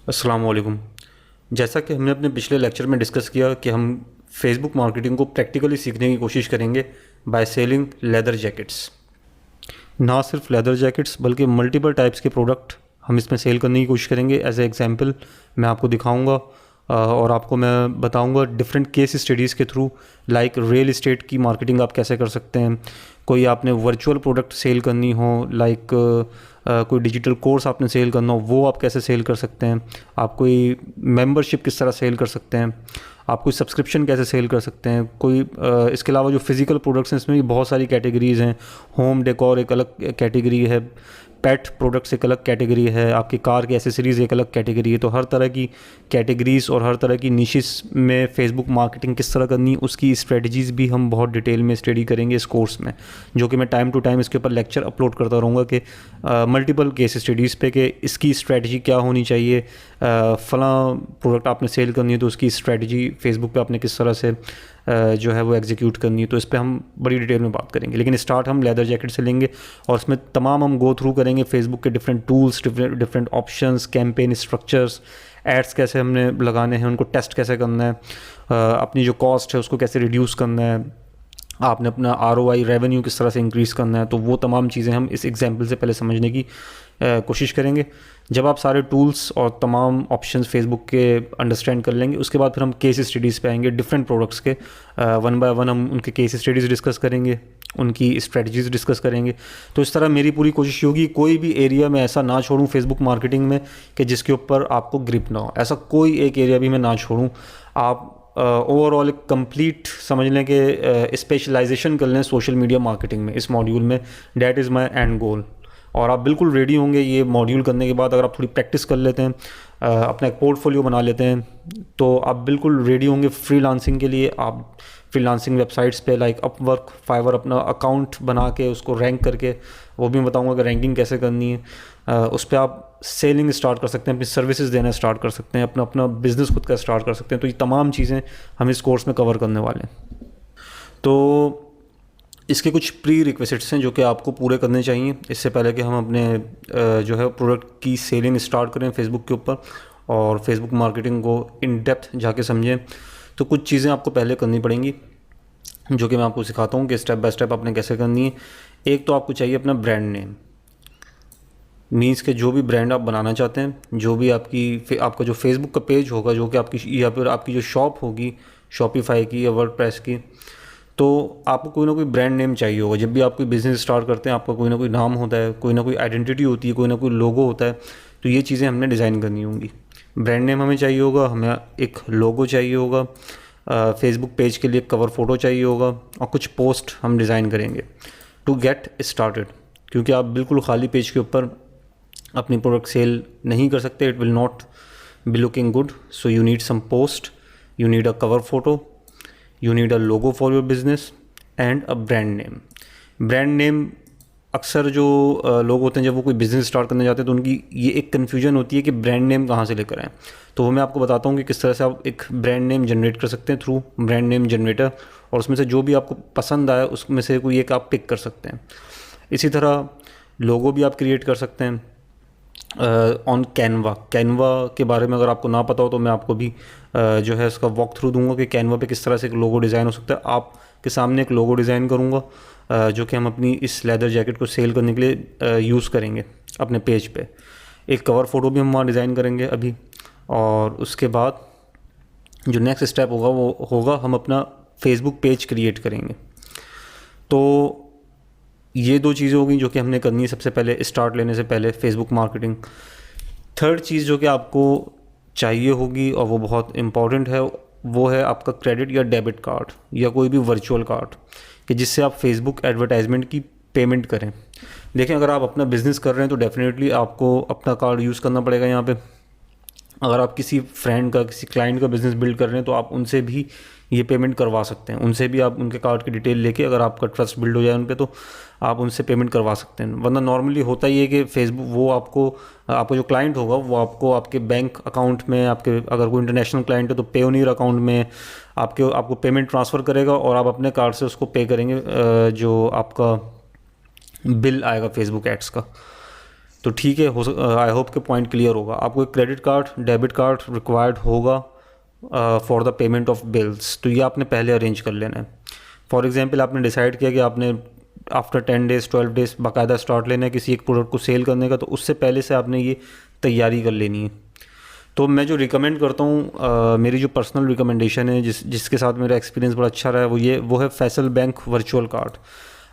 अस्सलाम वालेकुम। जैसा कि हमने अपने पिछले लेक्चर में डिस्कस किया कि हम फेसबुक मार्केटिंग को प्रैक्टिकली सीखने की कोशिश करेंगे बाय सेलिंग लेदर जैकेट्स। ना सिर्फ लेदर जैकेट्स बल्कि मल्टीपल टाइप्स के प्रोडक्ट हम इसमें सेल करने की कोशिश करेंगे। एज ए एग्जांपल मैं आपको दिखाऊंगा और आपको मैं बताऊंगा डिफरेंट केस स्टडीज़ के थ्रू, लाइक रियल इस्टेट की मार्केटिंग आप कैसे कर सकते हैं, कोई आपने वर्चुअल प्रोडक्ट सेल करनी हो, लाइक कोई डिजिटल कोर्स आपने सेल करना हो, वो आप कैसे सेल कर सकते हैं, आप कोई मेंबरशिप किस तरह सेल कर सकते हैं, आप कोई सब्सक्रिप्शन कैसे सेल कर सकते हैं, कोई इसके अलावा जो फिज़िकल प्रोडक्ट्स हैं इसमें भी बहुत सारी कैटेगरीज़ हैं। होम डेकोर एक अलग कैटेगरी है, पेट प्रोडक्ट्स एक अलग कैटेगरी है, आपकी कार की एसेसरीज़ एक अलग कैटेगरी है। तो हर तरह की कैटेगरीज़ और हर तरह की निशिस में फ़ेसबुक मार्केटिंग किस तरह करनी, उसकी स्ट्रेटजीज़ भी हम बहुत डिटेल में स्टडी करेंगे इस कोर्स में, जो कि मैं टाइम टू टाइम इसके ऊपर लेक्चर अपलोड करता रहूँगा कि मल्टीपल केस स्टडीज़ पे कि इसकी स्ट्रेटजी क्या होनी चाहिए, फ़लाँ प्रोडक्ट आपने सेल करनी है तो उसकी स्ट्रेटजी फ़ेसबुक पे आपने किस तरह से जो है वो एग्जीक्यूट करनी है। तो इस पे हम बड़ी डिटेल में बात करेंगे, लेकिन स्टार्ट हम लेदर जैकेट से लेंगे और उसमें तमाम हम गो थ्रू करेंगे फेसबुक के different tools, different options, campaign structures, ads कैसे हमने लगाने हैं, उनको टेस्ट कैसे करना है, अपनी जो कॉस्ट है उसको कैसे रिड्यूस करना है, आपने अपना ROI रेवेन्यू किस तरह से इंक्रीज़ करना है। तो वो तमाम चीज़ें हम इस एग्जांपल से पहले समझने की कोशिश करेंगे। जब आप सारे टूल्स और तमाम ऑप्शंस फेसबुक के अंडरस्टैंड कर लेंगे, उसके बाद फिर हम केस स्टडीज़ पे आएंगे डिफरेंट प्रोडक्ट्स के। वन बाय वन हम उनके केस स्टडीज़ डिस्कस करेंगे, उनकी स्ट्रेटजीज़ डिस्कस करेंगे। तो इस तरह मेरी पूरी कोशिश होगी कोई भी एरिया में ऐसा ना छोड़ूं फेसबुक मार्केटिंग में कि जिसके ऊपर आपको ग्रिप ना हो। ऐसा कोई एक एरिया भी मैं ना छोड़ूं। आप ओवरऑल एक कंप्लीट समझ लें कि स्पेशलाइजेशन कर लें सोशल मीडिया मार्केटिंग में इस मॉड्यूल में। डैट इज़ माई एंड गोल। और आप बिल्कुल रेडी होंगे ये मॉड्यूल करने के बाद, अगर आप थोड़ी प्रैक्टिस कर लेते हैं, अपना एक पोर्टफोलियो बना लेते हैं, तो आप बिल्कुल रेडी होंगे फ्रीलांसिंग के लिए। आप फ्रीलांसिंग वेबसाइट्स पे लाइक अपवर्क, फाइवर अपना अकाउंट बना के उसको रैंक करके, वो भी बताऊंगा कि रैंकिंग कैसे करनी है, उस पर आप सेलिंग स्टार्ट कर सकते हैं, अपनी सर्विसेज देना स्टार्ट कर सकते हैं, अपना अपना बिजनेस खुद का स्टार्ट कर सकते हैं। तो ये तमाम चीज़ें हम इस कोर्स में कवर करने वाले हैं। तो इसके कुछ प्री रिक्वेसिट्स हैं जो कि आपको पूरे करने चाहिए इससे पहले कि हम अपने जो है प्रोडक्ट की सेलिंग स्टार्ट करें फेसबुक के ऊपर और फेसबुक मार्केटिंग को इन डेप्थ जाके समझें। तो कुछ चीज़ें आपको पहले करनी पड़ेंगी जो कि मैं आपको सिखाता हूँ कि स्टेप बाय स्टेप आपने कैसे करनी है। एक तो आपको चाहिए अपना ब्रांड नेम, मीन्स के जो भी ब्रांड आप बनाना चाहते हैं, जो भी आपका जो फेसबुक का पेज होगा, जो कि आपकी या फिर आपकी जो शॉप होगी शॉपिफाई की या वर्डप्रेस की, तो आपको कोई ना कोई ब्रांड नेम चाहिए होगा। जब भी आप कोई बिज़नेस स्टार्ट करते हैं आपका कोई ना कोई नाम होता है, कोई ना कोई आइडेंटिटी होती है, कोई ना कोई लोगो होता है। तो ये चीज़ें हमने डिज़ाइन करनी होंगी। ब्रांड नेम हमें चाहिए होगा, हमें एक लोगो चाहिए होगा, फेसबुक पेज के लिए कवर फ़ोटो चाहिए होगा और कुछ पोस्ट हम डिज़ाइन करेंगे टू गेट स्टार्टेड। क्योंकि आप बिल्कुल खाली पेज के ऊपर अपनी प्रोडक्ट सेल नहीं कर सकते, it will not be looking good. So you need some post, you need a cover photo, you need a logo for your business and a brand name. Brand name अक्सर जो लोग होते हैं जब वो कोई बिज़नेस स्टार्ट करने जाते हैं तो उनकी ये एक कन्फ्यूजन होती है कि ब्रांड नेम कहाँ से लेकर आएँ। तो वो मैं आपको बताता हूँ कि किस तरह से आप एक ब्रांड नेम जनरेट कर सकते हैं थ्रू ब्रांड नेम जनरेटर, और उसमें से जो भी आपको पसंद आए उसमें से कोई एक आप पिक कर सकते हैं। इसी तरह लोगो भी आप क्रिएट कर सकते हैं ऑन कैनवा। कैनवा के बारे में अगर आपको ना पता हो तो मैं आपको भी जो है इसका वॉक थ्रू दूंगा कि कैनवा पे किस तरह से एक लोगो डिज़ाइन हो सकता है। आपके सामने एक लोगो डिज़ाइन करूंगा जो कि हम अपनी इस लेदर जैकेट को सेल करने के लिए यूज़ करेंगे अपने पेज पे। एक कवर फ़ोटो भी हम वहाँ डिज़ाइन करेंगे अभी, और उसके बाद जो नेक्स्ट स्टेप होगा वो होगा हम अपना फेसबुक पेज क्रिएट करेंगे। तो ये दो चीज़ें होगी जो कि हमने करनी है सबसे पहले स्टार्ट लेने से पहले फेसबुक मार्केटिंग। थर्ड चीज़ जो कि आपको चाहिए होगी और वो बहुत इम्पॉर्टेंट है, वो है आपका क्रेडिट या डेबिट कार्ड या कोई भी वर्चुअल कार्ड, कि जिससे आप फेसबुक एडवर्टाइजमेंट की पेमेंट करें। देखें, अगर आप अपना बिज़नेस कर रहे हैं तो डेफिनेटली आपको अपना कार्ड यूज़ करना पड़ेगा यहाँ पे। अगर आप किसी फ्रेंड का, किसी क्लाइंट का बिज़नेस बिल्ड कर रहे हैं तो आप उनसे भी ये पेमेंट करवा सकते हैं। उनसे भी आप उनके कार्ड की डिटेल लेके, अगर आपका ट्रस्ट बिल्ड हो जाए उन पे, तो आप उनसे पेमेंट करवा सकते हैं। वरना नॉर्मली होता ही है कि फेसबुक वो आपका जो क्लाइंट होगा वो आपको आपके बैंक अकाउंट में, आपके अगर कोई इंटरनेशनल क्लाइंट है तो पेयोनियर अकाउंट में आपको पेमेंट ट्रांसफ़र करेगा और आप अपने कार्ड से उसको पे करेंगे जो आपका बिल आएगा फेसबुक एड्स का। तो ठीक है, आई होप के पॉइंट क्लियर होगा। आपको एक credit card, debit card required होगा for the payment of bills, तो ये आपने पहले अरेंज कर लेना है। फॉर एग्जांपल आपने डिसाइड किया कि आपने आफ्टर 10 डेज़ 12 डेज़ बाकायदा स्टार्ट लेना है किसी एक प्रोडक्ट को सेल करने का, तो उससे पहले से आपने ये तैयारी कर लेनी है। तो मैं जो रिकमेंड करता हूँ, मेरी जो पर्सनल रिकमेंडेशन है, जिसके साथ मेरा एक्सपीरियंस बड़ा अच्छा रहा है, वो है फैसल बैंक वर्चुअल कार्ड।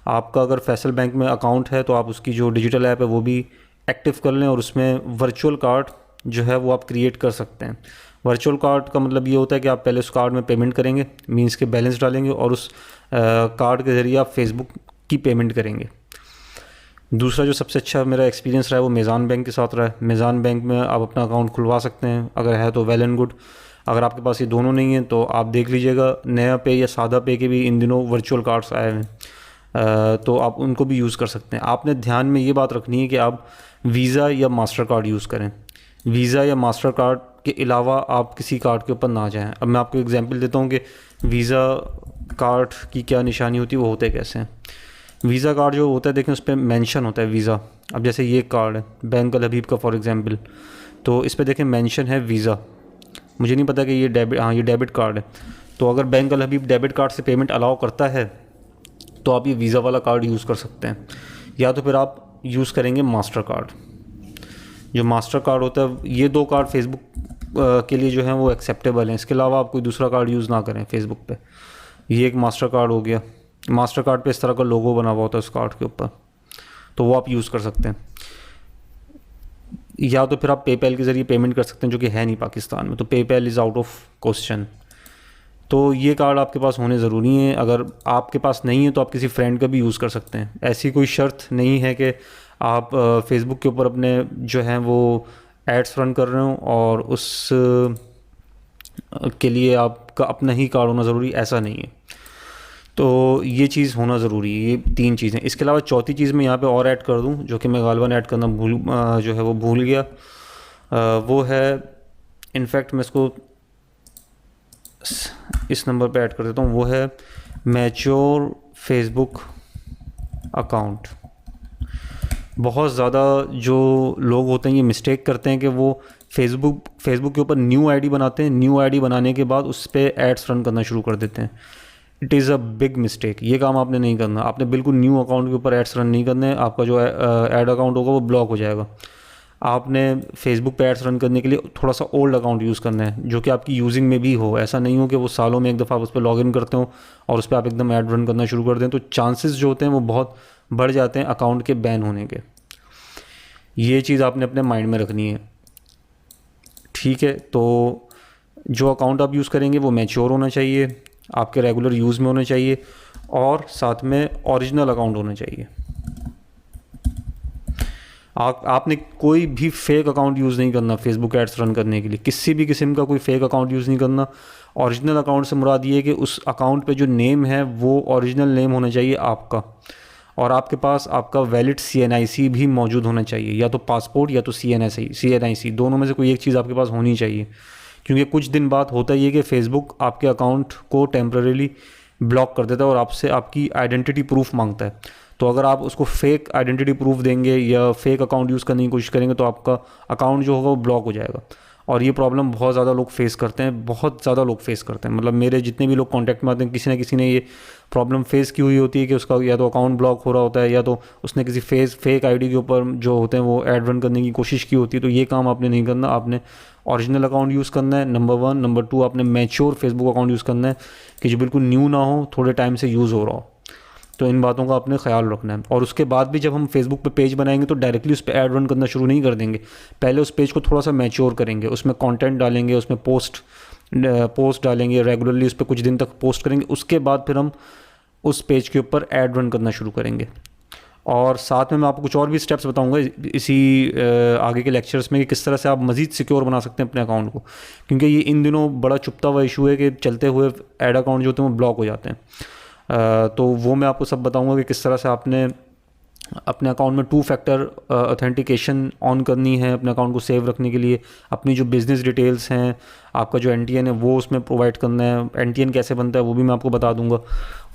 आपका अगर फैसल बैंक में अकाउंट है तो आप उसकी जो डिजिटल ऐप है वो भी एक्टिव कर लें, और उसमें वर्चुअल कार्ड जो है वो आप क्रिएट कर सकते हैं। वर्चुअल कार्ड का मतलब ये होता है कि आप पहले उस कार्ड में पेमेंट करेंगे, मींस के बैलेंस डालेंगे, और उस कार्ड के ज़रिए आप फेसबुक की पेमेंट करेंगे। दूसरा जो सबसे अच्छा मेरा एक्सपीरियंस रहा है वो मेज़ान बैंक के साथ रहा है। मेज़ान बैंक में आप अपना अकाउंट खुलवा सकते हैं, अगर है तो वेल एंड गुड। अगर आपके पास ये दोनों नहीं है तो आप देख लीजिएगा, नया पे या सादा पे के भी इन दिनों वर्चुअल कार्ड्स आए हैं, तो आप उनको भी यूज़ कर सकते हैं। आपने ध्यान में ये बात रखनी है कि आप वीज़ा या मास्टर कार्ड यूज़ करें। वीज़ा या मास्टर कार्ड के अलावा आप किसी कार्ड के ऊपर ना जाएं। अब मैं आपको एग्जांपल देता हूँ कि वीज़ा कार्ड की क्या निशानी होती है, वो होते कैसे हैं। वीज़ा कार्ड जो होता है, देखें उस पर मेंशन होता है वीज़ा। अब जैसे ये कार्ड है बैंक अल हबीब का फॉर एग्जांपल, तो इस पर देखें मेंशन है वीज़ा। मुझे नहीं पता कि ये ये डेबिट कार्ड है। तो अगर बैंक अल हबीब डेबिट कार्ड से पेमेंट अलाउ करता है तो आप ये वीज़ा वाला कार्ड यूज़ कर सकते हैं, या तो फिर आप यूज़ करेंगे मास्टर कार्ड। जो मास्टर कार्ड होता है, ये दो कार्ड फेसबुक के लिए जो है वो एक्सेप्टेबल हैं। इसके अलावा आप कोई दूसरा कार्ड यूज़ ना करें फेसबुक पे। ये एक मास्टर कार्ड हो गया। मास्टर कार्ड पे इस तरह का लोगो बना हुआ होता है उस कार्ड के ऊपर, तो वो आप यूज़ कर सकते हैं। या तो फिर आप पेपैल के ज़रिए पेमेंट कर सकते हैं, जो कि है नहीं पाकिस्तान में, तो PayPal is out of question. तो ये कार्ड आपके पास होने ज़रूरी है। अगर आपके पास नहीं है तो आप किसी फ्रेंड का भी यूज़ कर सकते हैं। ऐसी कोई शर्त नहीं है कि आप फेसबुक के ऊपर अपने जो हैं वो एड्स रन कर रहे हो और उस के लिए आपका अपना ही कार्ड होना ज़रूरी, ऐसा नहीं है। तो ये चीज़ होना ज़रूरी है। ये 3 चीज़ें। इसके अलावा चौथी चीज़ मैं यहाँ पे और ऐड कर दूँ, जो कि मैं गालिबन ऐड करना जो है वो भूल गया, वो है, इनफैक्ट मैं इसको इस नंबर पे ऐड कर देता हूँ, वो है मैच्योर फेसबुक अकाउंट। बहुत ज़्यादा जो लोग होते हैं ये मिस्टेक करते हैं कि वो फेसबुक के ऊपर न्यू आईडी बनाते हैं। न्यू आईडी बनाने के बाद उस पर एड्स रन करना शुरू कर देते हैं। It is a big mistake. ये काम आपने नहीं करना। आपने बिल्कुल न्यू अकाउंट के ऊपर एड्स रन नहीं करने हैं। आपका जो एड अकाउंट होगा वो ब्लॉक हो जाएगा। आपने फेसबुक पे एड्स रन करने के लिए थोड़ा सा ओल्ड अकाउंट यूज़ करना है, जो कि आपकी यूजिंग में भी हो। ऐसा नहीं हो कि वो सालों में एक दफ़ा आप उस पर लॉगिन करते हो और उस पर आप एकदम ऐड रन करना शुरू कर दें, तो चांसेस जो होते हैं वो बहुत बढ़ जाते हैं अकाउंट के बैन होने के। ये चीज़ आपने अपने माइंड में रखनी है, ठीक है। तो जो अकाउंट आप यूज़ करेंगे वो मैच्योर होना चाहिए, आपके रेगुलर यूज़ में होना चाहिए, और साथ में ओरिजिनल अकाउंट होना चाहिए। आपने कोई भी फेक अकाउंट यूज़ नहीं करना फेसबुक एड्स रन करने के लिए। किसी भी किस्म का कोई फेक अकाउंट यूज़ नहीं करना। ओरिजिनल अकाउंट से मुराद ये है कि उस अकाउंट पे जो नेम है वो ओरिजिनल नेम होना चाहिए आपका, और आपके पास आपका वैलिड CNIC भी मौजूद होना चाहिए, या तो पासपोर्ट या तो CNIC, दोनों में से कोई एक चीज़ आपके पास होनी चाहिए। क्योंकि कुछ दिन बाद होता ही है कि फ़ेसबुक आपके अकाउंट को टेम्परेरी ब्लॉक कर देता है और आपसे आपकी आइडेंटिटी प्रूफ मांगता है। तो अगर आप उसको फेक आइडेंटिटी प्रूफ देंगे या फेक अकाउंट यूज़ करने की कोशिश करेंगे तो आपका अकाउंट जो होगा वो ब्लॉक हो जाएगा। और ये प्रॉब्लम बहुत ज़्यादा लोग फेस करते हैं, बहुत ज़्यादा लोग फेस करते हैं। मतलब मेरे जितने भी लोग कांटेक्ट में आते हैं, किसी ना किसी ने ये प्रॉब्लम फेस की हुई होती है कि उसका या तो अकाउंट ब्लॉक हो रहा होता है, या तो उसने किसी फेक आईडी के ऊपर जो होते हैं वो ऐड रन करने की कोशिश की होती है। तो ये काम आपने नहीं करना। आपने ओरिजिनल अकाउंट यूज़ करना है, नंबर 1। नंबर 2, आपने मैच्योर फेसबुक अकाउंट यूज़ करना है कि जो बिल्कुल न्यू ना हो, थोड़े टाइम से यूज़ हो रहा हो। तो इन बातों का आपने ख्याल रखना है। और उसके बाद भी जब हम फेसबुक पे पेज बनाएंगे तो डायरेक्टली उस पर ऐड रन करना शुरू नहीं कर देंगे। पहले उस पेज को थोड़ा सा मैच्योर करेंगे, उसमें कंटेंट डालेंगे, उसमें पोस्ट डालेंगे, रेगुलरली उस पर कुछ दिन तक पोस्ट करेंगे। उसके बाद फिर हम उस पेज के ऊपर ऐड रन करना शुरू करेंगे। और साथ में मैं आपको कुछ और भी स्टेप्स बताऊंगा इसी आगे के लेक्चर्स में कि किस तरह से आप मज़ीद सिक्योर बना सकते हैं अपने अकाउंट को, क्योंकि ये इन दिनों बड़ा चुपता हुआ इशू है कि चलते हुए ऐड अकाउंट जो होते हैं वो ब्लॉक हो जाते हैं। तो वो मैं आपको सब बताऊंगा कि किस तरह से आपने अपने अकाउंट में 2 फैक्टर ऑथेंटिकेशन ऑन करनी है अपने अकाउंट को सेव रखने के लिए। अपनी जो बिज़नेस डिटेल्स हैं, आपका जो एनटीएन है वो उसमें प्रोवाइड करना है। एनटीएन कैसे बनता है वो भी मैं आपको बता दूंगा।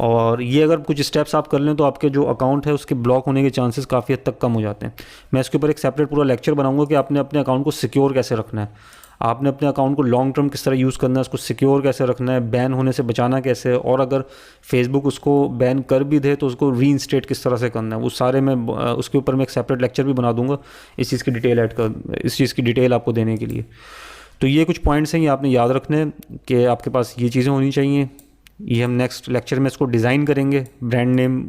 और ये अगर कुछ स्टेप्स आप कर लें तो आपके जो अकाउंट है उसके ब्लॉक होने के चांसेस काफ़ी हद तक कम हो जाते हैं। मैं इसके ऊपर एक सेपरेट पूरा लेक्चर बनाऊंगा कि आपने अपने अकाउंट को सिक्योर कैसे रखना है, आपने अपने अकाउंट को लॉन्ग टर्म किस तरह यूज़ करना है, उसको सिक्योर कैसे रखना है, बैन होने से बचाना कैसे है, और अगर फेसबुक उसको बैन कर भी दे तो उसको रीइंस्टेट किस तरह से करना है, वो सारे मैं उसके ऊपर मैं एक सेपरेट लेक्चर भी बना दूंगा इस चीज़ की डिटेल इस चीज़ की डिटेल आपको देने के लिए। तो ये कुछ पॉइंट्स हैं, ये आपने याद रखने हैं कि आपके पास ये चीज़ें होनी चाहिए। ये हम नेक्स्ट लेक्चर में इसको डिज़ाइन करेंगे, ब्रांड नेम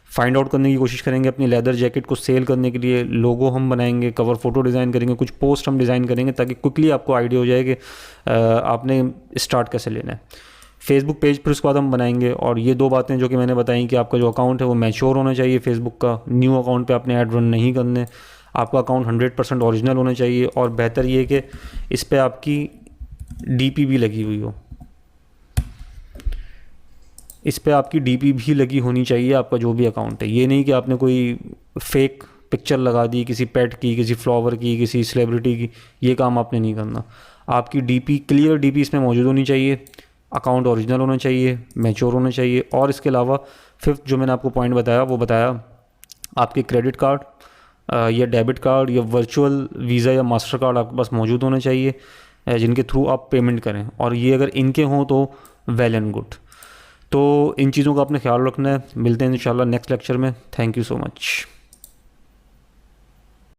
फाइंड आउट करने की कोशिश करेंगे, अपनी लेदर जैकेट को सेल करने के लिए लोगो हम बनाएंगे, कवर फोटो डिज़ाइन करेंगे, कुछ पोस्ट हम डिज़ाइन करेंगे ताकि क्विकली आपको आइडिया हो जाए कि आपने स्टार्ट कैसे लेना है। फेसबुक पेज फिर उसके बाद हम बनाएंगे। और ये 2 बातें जो कि मैंने बताई कि आपका जो अकाउंट है वो मैच्योर होना चाहिए फेसबुक का, न्यू अकाउंट पे आपने ऐड रन नहीं करने, आपका अकाउंट 100% ओरिजिनल होना चाहिए, और बेहतर ये कि इस पर आपकी डीपी भी लगी हुई हो, इस पे आपकी डीपी भी लगी होनी चाहिए आपका जो भी अकाउंट है। ये नहीं कि आपने कोई फेक पिक्चर लगा दी किसी पेट की, किसी फ्लावर की, किसी सेलिब्रिटी की, ये काम आपने नहीं करना। आपकी डीपी, क्लियर डीपी इसमें मौजूद होनी चाहिए, अकाउंट ओरिजिनल होना चाहिए, मैच्योर होना चाहिए। और इसके अलावा 5th जो मैंने आपको पॉइंट बताया वो बताया आपके क्रेडिट कार्ड या डेबिट कार्ड या वर्चुअल वीज़ा या मास्टर कार्ड आपके पास मौजूद होना चाहिए जिनके थ्रू आप पेमेंट करें, और ये अगर इनके हों तो वेल एंड गुड। तो इन चीज़ों का आपने ख्याल रखना है। मिलते हैं इंशाल्लाह नेक्स्ट लेक्चर में। Thank you so much.